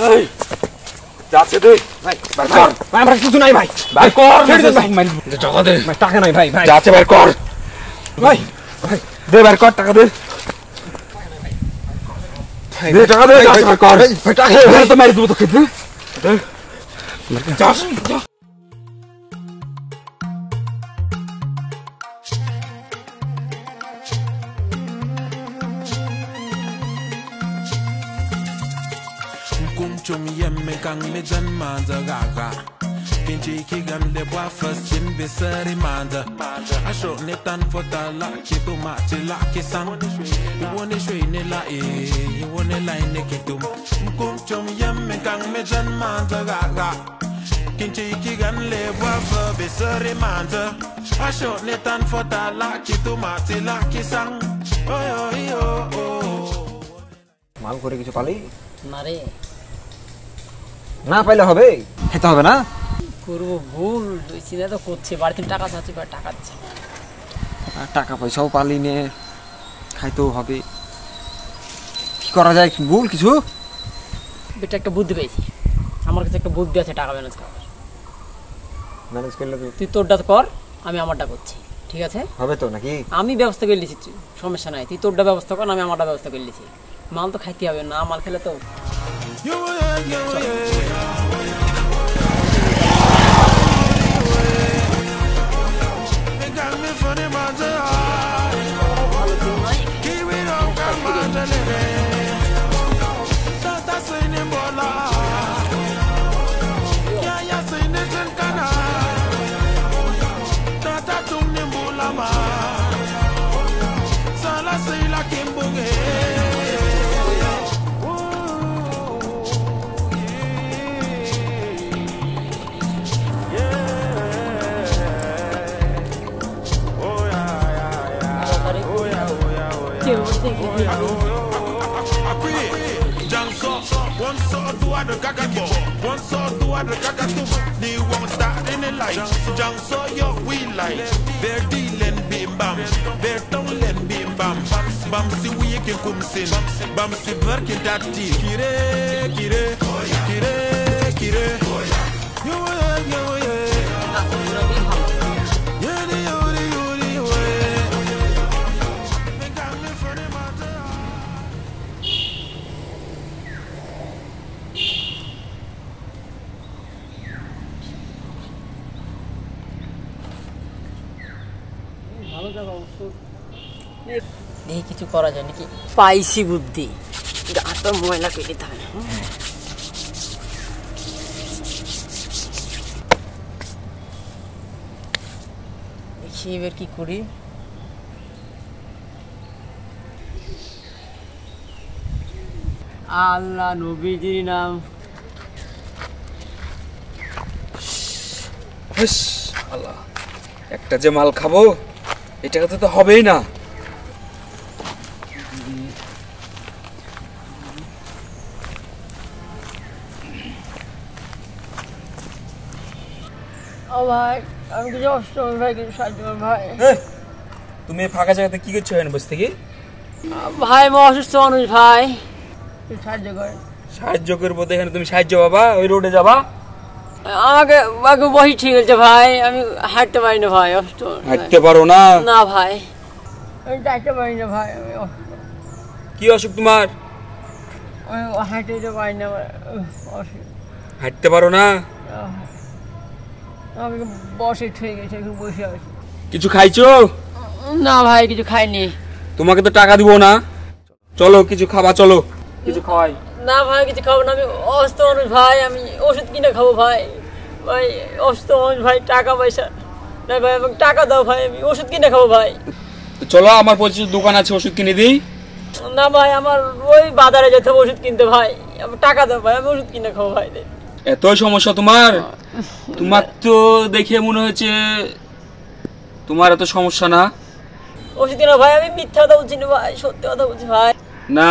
এই যাচ্ছে তুই ভাই ভাই ভাই আমরা কিছু নাই ভাই ভাই কর ছেড়ে দে ভাই টাকা দে ভাই টাকা নাই ভাই ভাই যাচ্ছে ভাই কর ভাই ভাই দে ভাই কর টাকা দে দে টাকা দে যাচ্ছে ভাই কর ভাই টাকা দে তো মেরে দেব তো খেতে দে যা যা Chung yem me kang me jan manda gaga Kinji ki gan le bwa first jin be sari manda Asho ne tan fota la ki to ma ti la ki sang You wone shwe ne la you wone la ne ki tum Chung yem me kang me jan manda gaga Kinji ki gan le bwa first be sari manda Asho ne tan fota la ki to ma ti la ki sang Oh oh oh মাল করে কিছু পালি না রে না পাইলে হবে খেতে হবে না করবো ভুল চিন্তা তো করছে বাড়িতে টাকা চাচ্ছি বা টাকা দিচ্ছে টাকা পয়সাও পালি নে খাইতেও হবে কি করা যায় ভুল কিছু বেটা একটা বুদ্ধি পেয়েছি আমার কাছে একটা বুদ্ধি আছে টাকা ম্যানেজ করলে তুই তোরটা কর আমি আমারটা করছি ঠিক আছে হবে তো নাকি আমি ব্যবস্থা করে নিয়েছি সমস্যা নাই তুই তোরটা ব্যবস্থা কর আমি আমারটা ব্যবস্থা করে নিয়েছি মাল তো খাইতে হবে না মাল খেলে তো Jang so yo we like Bear dealing bim bam Bear tonguelen bim bam Bam si we can come sin Bam si working that tea Kire kire kire kire Yo yo yo দেখি কিছু করা যায় নাকি পাইছি বুদ্ধি গাটা ময়লা করে দিতে হবে দেখি এবার কি করি আল্লাহ নবীজির নাম আল্লাহ একটা যে মাল খাবো এটা তো হবেই না ভাই আমি কিছু অষ্টমী ভাই কিছু সাহায্য কর ভাই তুমি ফাঁকা জায়গাতে কি করছো এখানে বসে থেকে ভাই আমি অসুস্থ মানুষ ভাই সাহায্য করেন সাহায্য করবো তো এখানে তুমি সাহায্য পাবা ওই রোডে যাবা আমাকে বসি ঠিক আছে ভাই আমি হাঁটতে পারি না ভাই অসুস্থ হাঁটতে পারো না না ভাই আমি হাঁটতে পারি না ভাই আমি কি অসুখ তোমার আমি হাঁটতে পারি না হাঁটতে পারো না আমি বসে ঠিক আছে একটু বসে আছি কিছু খাইছো না ভাই কিছু খাইনি তোমাকে তো টাকা দিব না চলো কিছু খাবা চলো কিছু খাওয়াই না ভাই কিছু খাবো না আমি অসুস্থ মানুষ ভাই আমি ওষুধ কিনে খাবো ভাই ভাই অসুস্থ মানুষ ভাই টাকা পয়সা না ভাই আমাকে টাকা দাও ভাই আমি ওষুধ কিনে খাবো ভাই চলো আমার পরিচিত দোকান আছে ওষুধ কিনে দিই না ভাই আমার ওই বাজারে যেতে হবে ওষুধ কিনতে ভাই টাকা দাও ভাই আমি ওষুধ কিনে খাবো ভাই এত সমস্যা তোমার তোমার তো দেখে মনে হচ্ছে তোমার এত সমস্যা না ওষুধ কিনা ভাই আমি মিথ্যা কথা বলছি না ভাই সত্যি কথা বলছি ভাই না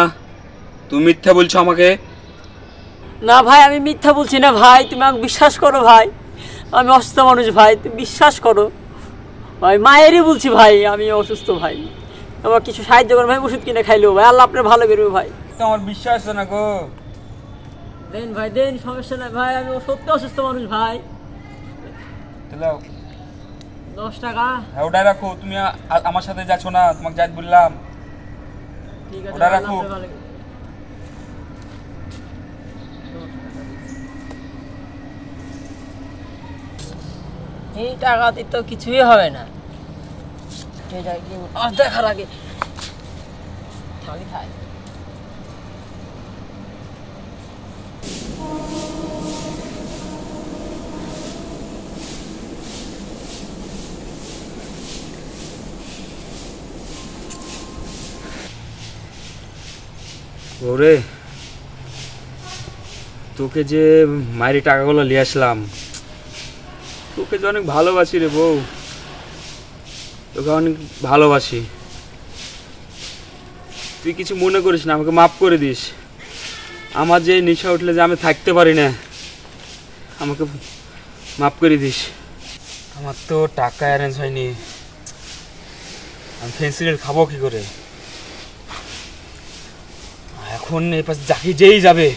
তুমি মিথ্যা বলছো আমাকে না ভাই আমি মিথ্যা বলছি না ভাই তুমি আমাকে বিশ্বাস করো ভাই আমি অসুস্থ মানুষ ভাই তুমি বিশ্বাস করো ভাই মায়েরই বলছি ভাই আমি অসুস্থ ভাই আমার কিছু সাহায্য করো ভাই ওষুধ কিনে খাইলেও ভাই আল্লাহ আপনার ভালো করবে ভাই তো আমার বিশ্বাস না গো দেন ভাই দেন, সমস্যা নাই ভাই, আমি সত্যি অসুস্থ মানুষ ভাই। 10 টাকা। হ্যাঁ ওটাই রাখো, তুমি আমার সাথে যাচ্ছ না, তোমাকে যাই বললাম। ঠিক আছে ওটা রাখো। এই টাকাতে তো কিছুই হবে না, দেখার আগে খাই। ওরে তোকে যে মায়ের টাকাগুলো নিয়ে আসলাম, তোকে যে অনেক ভালোবাসি রে বউ, তোকে অনেক ভালোবাসি। তুই কিছু মনে করিস না, আমাকে মাফ করে দিস। আমার যে নেশা উঠলে যে আমি থাকতে পারি না, আমাকে মাফ করে দিস। আমার তো টাকা অ্যারেঞ্জ হয়নি, আমি ফেন্সিলের খাবো কি করে? এখন এই পাশে যাকে যেই যাবে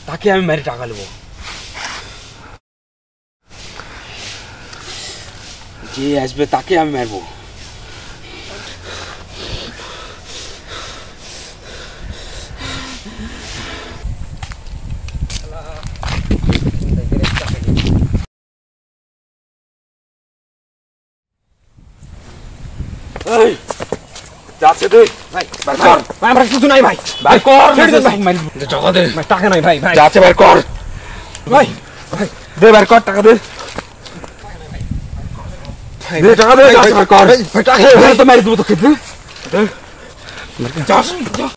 তাকে আমি মেরে টাকা নেবো, যে আসবে তাকে আমি মারবো। যাচ্ছে তুই ভাই, ভাই আমরা কিছু নাই ভাই, ভাই কর ভাই, টাকা দে ভাই, টাকা নাই ভাই, ভাই যাচ্ছে ভাই কর ভাই, ভাই দে ভাই কর, টাকা দে দে, টাকা দে, যাচ্ছে ভাই কর ভাই, টাকা দে তো মেরে দেবো তো খেতে দে, যাস যা।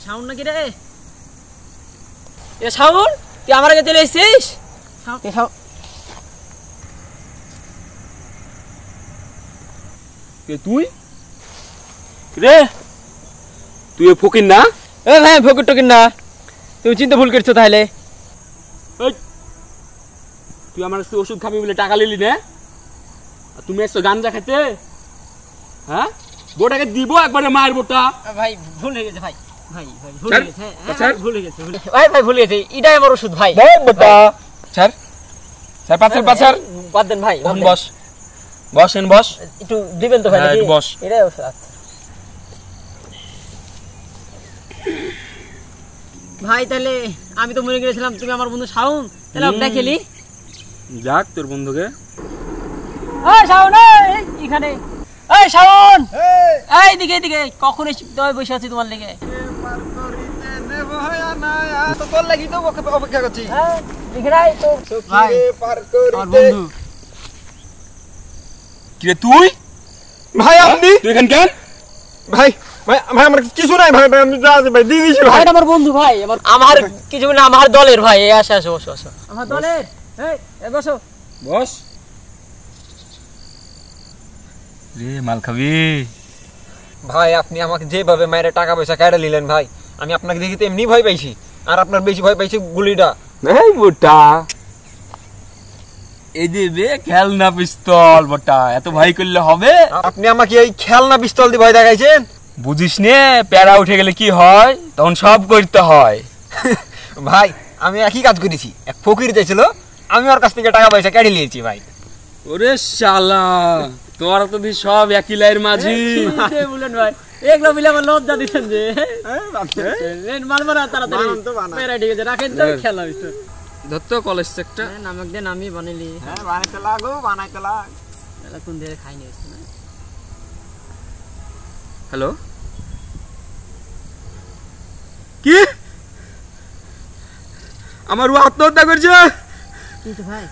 শাওন নাকি রে? এ শাওন, তুই আমার আগে চলে এসেছিস? তুই রে, তুই ফকির না? এ ভাই ফকির টকির না, তুমি চিন্তা ভুল করছো তাহলে। তুই আমার কাছে ওষুধ খাবি বলে টাকা নিলি না, তুমি এসছো গাঞ্জা খেতে? হ্যাঁ বোটাকে দিব একবারে মায়ের বোটা। ভাই ভুল হয়ে গেছে ভাই, ভাই ভাই ভুল স্যার, হয়ে গেছে, স্যার। ভুল হয়ে গেছে, ভাই ভাই ভুল হয়ে গেছে, এটাই আমার ওষুধ ভাই। বোটা স্যার, স্যার পাচ্ছেন পাচ্ছেন, বাদ দেন ভাই, এখন বস বসেন, বস একটু দিবেন তো ভাই হ্যাঁ, নাকি? একটু বস। এটাই ওষুধ। আচ্ছা ভাই, তাহলে আমি তো মরে গেছিলাম, তুমি আমার বন্ধু শাওন, তাহলে আমরা খেলি। যাক তোর বন্ধুকে। এই শাওন, এই এখানে, এই শাওন, এই দিকে এদিকে, কখন এসে বসে আছি তোমার লেগে। তো তোর লাগি তো অপেক্ষা করছি। হ্যাঁ দেখে নাই তো ভাই, আমার বন্ধু। কি রে তুই? ভাই আপনি তুই এখানে কেন? ভাই ভাই ভাই আমার কিছু নাই ভাই, ভাই আমি যা আছে ভাই দিয়ে দিছি ভাই। আমার বন্ধু ভাই, আমার কিছু না, আমার দলের ভাই। এই আসো আসো বসো আসো, আমার দলের। এই বসো, বস রে, মাল খাবি? ভাই আপনি আমাকে যেভাবে মায়ের টাকা পয়সা কেটে নিলেন ভাই, আমি আপনাকে দেখি তো এমনি ভয় পাইছি, আর আপনার বেশি ভয় পাইছি গুলিটা। এই বোটা এই দেবে খেলনা পিস্তল, বোটা এত ভয় করলে হবে? আপনি আমাকে এই খেলনা পিস্তল দিয়ে ভয় দেখাইছেন? বুঝিস নে, প্যারা উঠে গেলে কি হয়, তখন সব করতে হয়। ভাই আমি একই কাজ করেছি, এক ফকির চাইছিল, আমি ওর কাছ থেকে টাকা পয়সা কেটে নিয়েছি ভাই। ওরে শালা, তোরা তো সব একই লাইয়ের মাঝি। বলেন ভাই, এগুলো মিলে আমার লজ্জা দিচ্ছেন যে। মারবো না তাড়াতাড়ি, মেরা ঠিক আছে, রাখেন তো খেলা হইতো। ধরতো কলেজ একটা নামক দেন, আমি বানাইলি। হ্যাঁ বানাইতে লাগো, বানাইতে লাগ। কোন দিয়ে খাইনি না। হ্যালো, কি আমার ও আত্মহত্যা করছে? কিন্তু ভাই,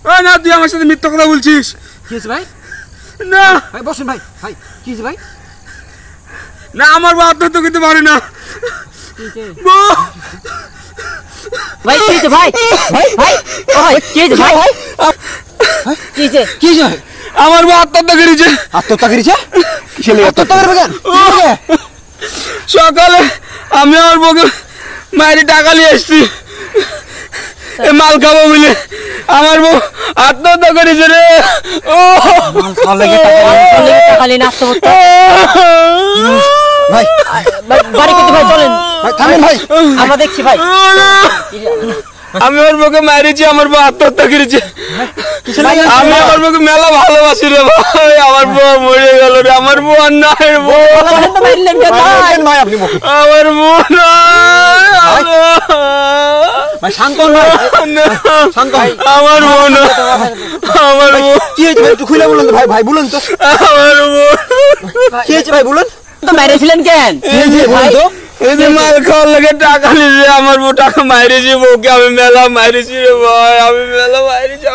ওই না, তুই আমার সাথে মিথ্যা কথা বলছিস। কি হয়েছে ভাই? না ভাই বসেন ভাই, ভাই কি হয়েছে ভাই? না, আমার ও আত্মহত্যা করতে পারে না। ভাই কি হয়েছে ভাই? ভাই ভাই ভাই কি হয়েছে ভাই? কি হয়েছে? কি হয়েছে? আমার ও আত্মহত্যা করেছে। আত্মহত্যা করেছে? কিসের লাগি আত্মহত্যা করবে কেন? সকালে আমি আমার বউকে মায়ের টাকা নিয়ে এসছি মাল খাবো বলে আমার বউ আত্মহত্যা করেছে রে। ও ভাই বাড়ি করতে ভাই চলেন ভাই থামেন ভাই, আমরা দেখছি ভাই। আমি ওর বউকে মারিছি, আমার বউ আত্মহত্যা করেছে। আমি আমার বউকে মেলা ভালোবাসি রে ভাই, আমার বউ মরে গেল রে, আমার বউ আর নাই রে বউ, ভাই আপনি মুখে আমার বউ নাই, ভাই শান্ত হন ভাই, শান্ত হন। আমার বউ না, আমার বউ কি হয়েছে ভাই একটু খুলে বলুন তো ভাই, ভাই বলুন তো আমার বউ কি হয়েছে ভাই বলুন তো মেরেছিলেন কেন? ভাই তো এই যে মাল খাওয়ার লাগে টাকা নিয়েছে, আমার বউ টাকা মারিছি, বউকে আমি মেলা মারিছি রে ভাই, আমি মেলা মারিছি,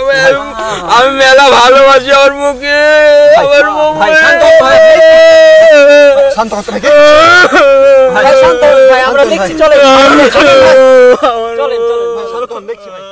আমি মেলা ভালোবাসি আমার বউকে, আমার বউ ভাই শান্ত হন ভাই, শান্ত হতে ভাই, ভাই শান্ত হন ভাই, আমরা দেখছি চলেন চলেন চলেন শান্ত হন দেখছি ভাই।